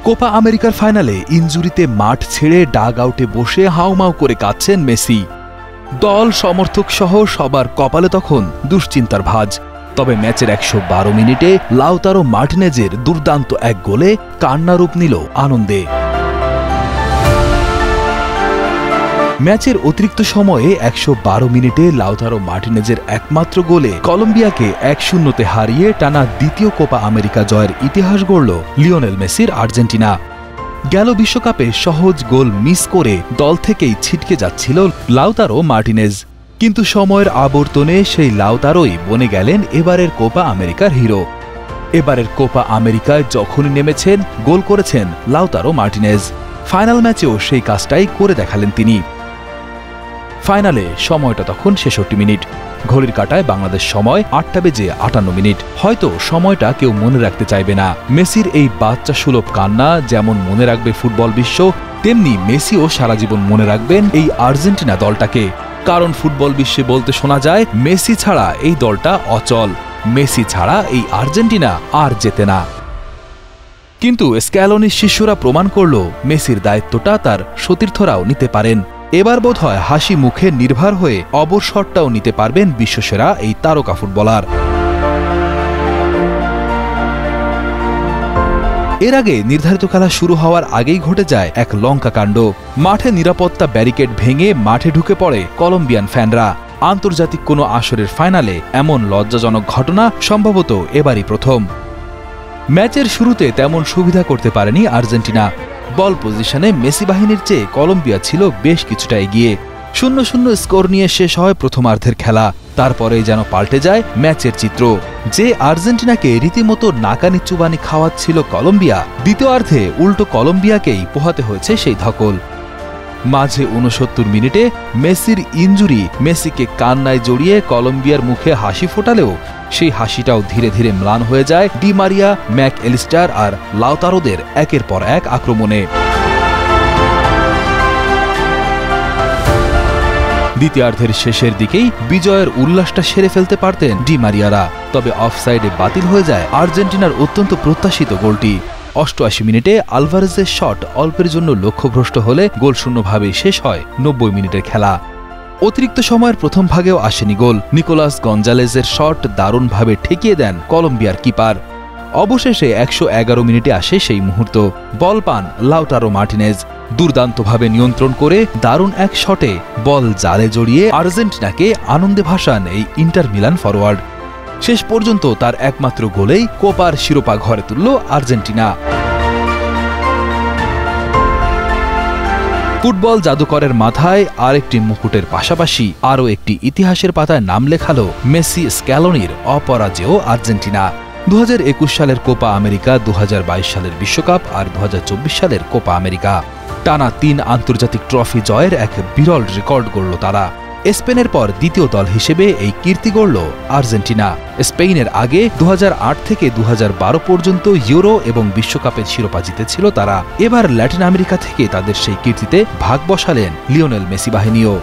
Copa আমেরিকার ফাইনালে ইনজুরিতে মাঠ ছেড়ে ডাগ আউটে বসে হাউমাউ করে কাঁদছেন মেসি। দল সমর্থক সহ সবার কপালে তখন দুশ্চিন্তার ভাঁজ। তবে ম্যাচের ১১২ মিনিটে লাউতারো মার্টিনেজের দুর্দান্ত এক গোলে কান্না রূপ নিল আনন্দে। ম্যাচের অতিরিক্ত সময়ে ১১২ মিনিটে লাউতারো মার্টিনেজের একমাত্র গোলে কলম্বিয়াকে ১-০তে হারিয়ে টানা দ্বিতীয় কোপা আমেরিকা জয়ের ইতিহাস গড়ল লিওনেল মেসির আর্জেন্টিনা। গেল বিশ্বকাপে সহজ গোল মিস করে দল থেকেই ছিটকে যাচ্ছিল লাউতারো মার্টিনেজ, কিন্তু সময়ের আবর্তনে সেই লাউতারোই বনে গেলেন এবারের কোপা আমেরিকার হিরো। এবারের কোপা আমেরিকায় যখনই নেমেছেন গোল করেছেন লাউতারো মার্টিনেজ। ফাইনাল ম্যাচেও সেই কাজটাই করে দেখালেন তিনি। ফাইনালে সময়টা তখন ৬৬ মিনিট। ঘড়ির কাঁটায় বাংলাদেশ সময় ৮:৫৮। হয়তো সময়টা কেউ মনে রাখতে চাইবে না। মেসির এই বাচ্চা সুলভ কান্না যেমন মনে রাখবে ফুটবল বিশ্ব, তেমনি মেসিও সারা জীবন মনে রাখবেন এই আর্জেন্টিনা দলটাকে। কারণ ফুটবল বিশ্বে বলতে শোনা যায়, মেসি ছাড়া এই দলটা অচল, মেসি ছাড়া এই আর্জেন্টিনা আর জেতে না। কিন্তু স্ক্যালোনির শিষ্যরা প্রমাণ করল মেসির দায়িত্বটা তার সতীর্থরাও নিতে পারেন। এবার বোধহয় হাসি মুখে নির্ভর হয়ে অবসরটাও নিতে পারবেন বিশ্বসেরা এই তারকা ফুটবলার। এর আগে নির্ধারিত খেলা শুরু হওয়ার আগেই ঘটে যায় এক লঙ্কা কাণ্ড। মাঠে নিরাপত্তা ব্যারিকেড ভেঙে মাঠে ঢুকে পড়ে কলম্বিয়ান ফ্যানরা। আন্তর্জাতিক কোনো আসরের ফাইনালে এমন লজ্জাজনক ঘটনা সম্ভবত এবারই প্রথম। ম্যাচের শুরুতে তেমন সুবিধা করতে পারেনি আর্জেন্টিনা। বল পজিশনে মেসি বাহিনীর চেয়ে কলম্বিয়া ছিল বেশ কিছুটা এগিয়ে। ০-০ স্কোর নিয়ে শেষ হয় প্রথমার্ধের খেলা। তারপরেই যেন পাল্টে যায় ম্যাচের চিত্র। যে আর্জেন্টিনাকে রীতিমতো নাকানি চুবানি খাওয়াচ্ছিল কলম্বিয়া, দ্বিতীয়ার্ধে উল্টো কলম্বিয়াকেই পোহাতে হয়েছে সেই ধকল। মাঝে ৬৯ মিনিটে মেসির ইনজুরি মেসিকে কান্নায় জড়িয়ে কলম্বিয়ার মুখে হাসি ফোটালেও সেই হাসিটাও ধীরে ধীরে ম্লান হয়ে যায় ডি মারিয়া, ম্যাক এলিস্টার আর লাউতারোদের একের পর এক আক্রমণে। দ্বিতীয়ার্ধের শেষের দিকেই বিজয়ের উল্লাসটা সেরে ফেলতে পারতেন ডি মারিয়ারা, তবে অফসাইডে বাতিল হয়ে যায় আর্জেন্টিনার অত্যন্ত প্রত্যাশিত গোলটি। ৮৮ মিনিটে আলভারেজের শট অল্পের জন্য লক্ষ্যভ্রষ্ট হলে গোলশূন্যভাবেই শেষ হয় ৯০ মিনিটের খেলা। অতিরিক্ত সময়ের প্রথম ভাগেও আসেনি গোল। নিকোলাস গঞ্জালেজের শট দারুণভাবে ঠেকিয়ে দেন কলম্বিয়ার কিপার। অবশেষে ১১১ মিনিটে আসে সেই মুহূর্ত। বল পান লাউতারো মার্টিনেজ। দুর্দান্তভাবে নিয়ন্ত্রণ করে দারুণ এক শটে বল জালে জড়িয়ে আর্জেন্টিনাকে আনন্দে ভাসান এই ইন্টার মিলান ফরওয়ার্ড। শেষ পর্যন্ত তার একমাত্র গোলেই কোপার শিরোপা ঘরে তুলল আর্জেন্টিনা। ফুটবল জাদুকরের মাথায় আরেকটি মুকুটের পাশাপাশি আরও একটি ইতিহাসের পাতায় নাম লেখালো মেসি স্ক্যালোনির অপরাজেয় আর্জেন্টিনা। ২০২১ সালের কোপা আমেরিকা, ২০২২ সালের বিশ্বকাপ আর ২০২৪ সালের কোপা আমেরিকা টানা ৩ আন্তর্জাতিক ট্রফি জয়ের এক বিরল রেকর্ড গড়ল তারা। স্পেনের পর দ্বিতীয় দল হিসেবে এই কীর্তি গড়ল আর্জেন্টিনা। স্পেনের আগে ২০০৮ থেকে ২০১২ পর্যন্ত ইউরো এবং বিশ্বকাপের শিরোপা জিতেছিল তারা। এবার ল্যাটিন আমেরিকা থেকে তাদের সেই কীর্তিতে ভাগ বসালেন লিওনেল মেসি বাহিনীও।